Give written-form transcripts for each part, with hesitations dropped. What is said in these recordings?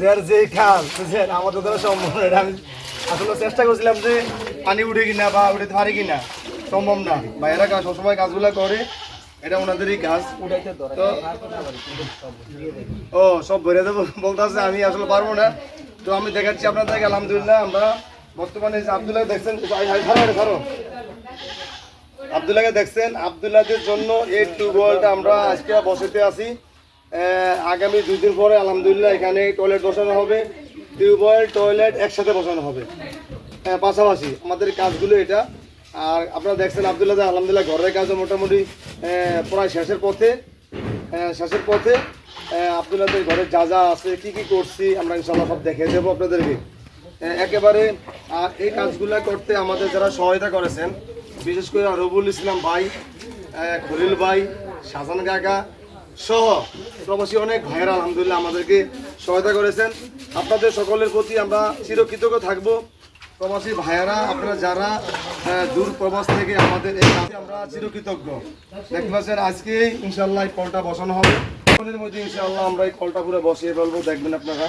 যার যে কাজ বুঝছেন আমাদের দ্বারা সম্ভব না। আমি আসলে চেষ্টা করছিলাম যে পানি উঠে কিনা বা উঠে পারি কিনা, সম্ভব না। ভাইয়েরা কাজ সবসময় কাজগুলো করে, এটা ওনাদেরই কাজ। তো ও সব ভরে দেবো বলতে আমি আসলে পারবো না। তো আমি দেখাচ্ছি আপনাদেরকে। আলহামদুলিল্লাহ আমরা বর্তমানে আব্দুল্লাহ দেখছেন, আব্দুল্লাহকে দেখছেন। আব্দুল্লাহদের জন্য এই টিউবওয়েলটা আমরা আজকে বসাতে আছি। আগামী 2 দিন পরে আলহামদুলিল্লাহ এখানে টয়লেট বসানো হবে, টিউবওয়েল টয়লেট একসাথে বসানো হবে। পাশাপাশি আমাদের কাজগুলো এটা। আর আপনারা দেখছেন আব্দুল্লাহ আলহামদুলিল্লাহ ঘরের কাজও মোটামুটি প্রায় শেষের পথে। আব্দুল্লাহদের ঘরে যা যা আছে কি কি করছি আমরা ইনশাআল্লাহ সব দেখিয়ে দেবো আপনাদেরকে একেবারে। আর এই কাজগুলো করতে আমাদের যারা সহায়তা করেছেন, বিশেষ করে রবুল ইসলাম ভাই, খলিল ভাই, শাহজান কাকা সহ প্রবাসী অনেক ভাইয়েরা আলহামদুলিল্লাহ আমাদেরকে সহায়তা করেছেন। আপনাদের সকলের প্রতি আমরা চিরকৃতজ্ঞ থাকবো। প্রবাসী ভাইয়েরা আপনারা যারা দূর প্রবাস থেকে আমাদের এই কাজে আমরা চিরকৃতজ্ঞ। দেখতে পাচ্ছেন আজকে ইনশাআল্লাহ এই কলটা বসানো হবে। মধ্যে ইনশাআল্লাহ আমরা এই কলটা পুরো বসিয়ে ফেলবো, দেখবেন আপনারা।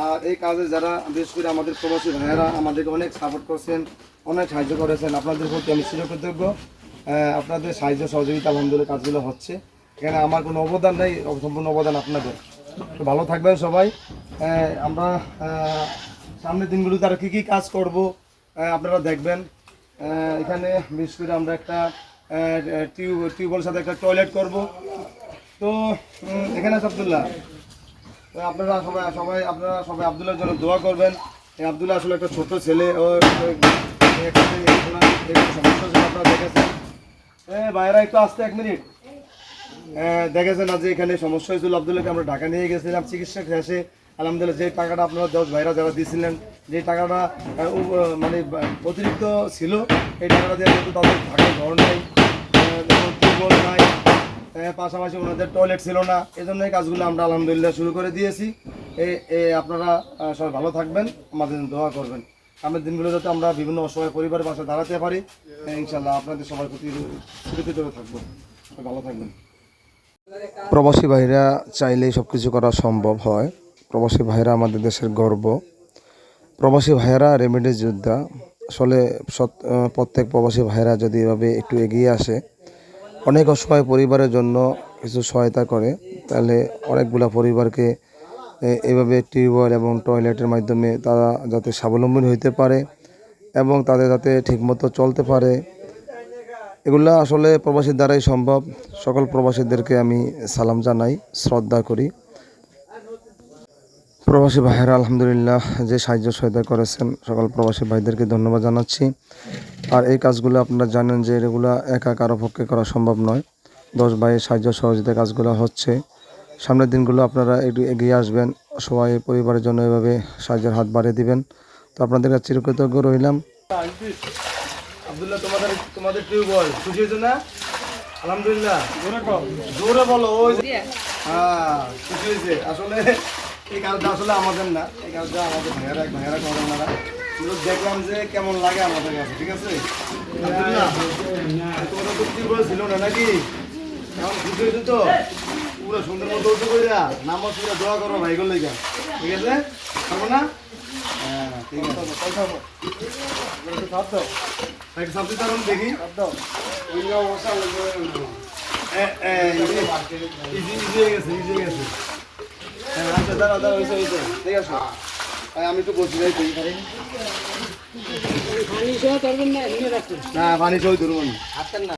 আর এই কাজে যারা বিশেষ করে আমাদের প্রবাসী ভাইয়েরা আমাদেরকে অনেক সাপোর্ট করছেন, অনেক সাহায্য করেছেন, আপনাদের প্রতি আমি চিরকৃতজ্ঞ। আপনাদের সাহায্য সহযোগিতা আলহামদুলিল্লাহ কাজগুলো হচ্ছে। এখানে আমার কোনো অবদান নেই, সম্পূর্ণ অবদান আপনাদের। তো ভালো থাকবেন সবাই। আমরা সামনের দিনগুলোতে আর কী কাজ করব আপনারা দেখবেন। এখানে বিশেষ করে আমরা একটা টিউবওয়েলের সাথে একটা টয়লেট করব। তো এখানে আব্দুল্লাহ, আপনারা সবাই আব্দুল্লাহর জন্য দোয়া করবেন। আব্দুল্লাহ আসলে একটা ছোট ছেলে, ও সমস্যা ছিল আপনারা দেখেছেন। ভাইয়েরা একটু আসতে 1 মিনিট। দেখেছেন আজ এখানে সমস্যা হয়েছিল, আব্দুল্লাহকে আমরা ঢাকা নিয়ে গেছিলাম চিকিৎসা শেষে। আলহামদুলিল্লাহ যে টাকাটা আপনারা ভাইরা যারা দিয়েছিলেন, যে টাকাটা মানে অতিরিক্ত ছিল, এই টাকাটা দিয়ে কিন্তু তাদের থাকার ঘর নেই, টিউবওয়েল নাই, পাশাপাশি ওনাদের টয়লেট ছিল না। এই জন্য এই কাজগুলো আমরা আলহামদুলিল্লাহ শুরু করে দিয়েছি। আপনারা সবাই ভালো থাকবেন, আমাদের দোয়া করবেন। সামনের দিনগুলো যাতে আমরা বিভিন্ন অসহায় পরিবারের পাশে দাঁড়াতে পারি ইনশাআল্লাহ। আপনাদের সবার প্রতি সুরক্ষিত থাকবো, ভালো থাকবেন। প্রবাসী ভাইরা চাইলেই সব কিছু করা সম্ভব হয়। প্রবাসী ভাইরা আমাদের দেশের গর্ব। প্রবাসী ভাইয়েরা রেমিডেন্স যোদ্ধা। আসলে প্রত্যেক প্রবাসী ভাইরা যদি এভাবে একটু এগিয়ে আসে, অনেক অসহায় পরিবারের জন্য কিছু সহায়তা করে, তাহলে অনেকগুলা পরিবারকে এভাবে টিউবওয়েল এবং টয়লেটের মাধ্যমে তারা যাতে স্বাবলম্বী হইতে পারে এবং তাদের যাতে ঠিকমতো চলতে পারে, এগুলো আসলে প্রবাসীর দ্বারাই সম্ভব। সকল প্রবাসীদেরকে আমি সালাম জানাই, শ্রদ্ধা করি। প্রবাসী ভাইয়েরা আলহামদুলিল্লাহ যে সাহায্য সহায়তা করেছেন, সকল প্রবাসী ভাইদেরকে ধন্যবাদ জানাচ্ছি। আর এই কাজগুলো আপনারা জানেন যে এগুলো একা কারো পক্ষে করা সম্ভব নয়। 10 ভাইয়ের সাহায্য সহযোগিতা কাজগুলো হচ্ছে। সামনের দিনগুলো আপনারা একটু এগিয়ে আসবেন, সবাই পরিবারের জন্য এভাবে সাহায্যের হাত বাড়িয়ে দিবেন। তো আপনাদের কাছে চিরকৃতজ্ঞ রইলাম। আব্দুল্লাহ তোমাদের টিউবওয়েল খুশি হয়েছে না? আলহামদুলিল্লাহ জোরে বলো। ওই খুশি হয়েছে। আসলে এই কাজটা আসলে আমাদের না, এই কাজটা আমাদের ভাইয়েরা করেন না। দেখলাম যে কেমন লাগে আমাদের কাছে, ঠিক আছে? তোমাদের তো টিউবওয়েল ছিল না নাকি? এখন খুশি হয়েছে তো? পুরো সুন্দর মতো উঠে কইরা নামাজ পুরো দোয়া করো ভাইগুলো লেগে, ঠিক আছে? খাবো না? হ্যাঁ ঠিক আছে। সবজি তখন দেখি ইজি হয়ে গেছে। আচ্ছা দাঁড়া হয়েছে ঠিক আছে। আমি একটু বসে যাই না, পানি সহ ধরবো না।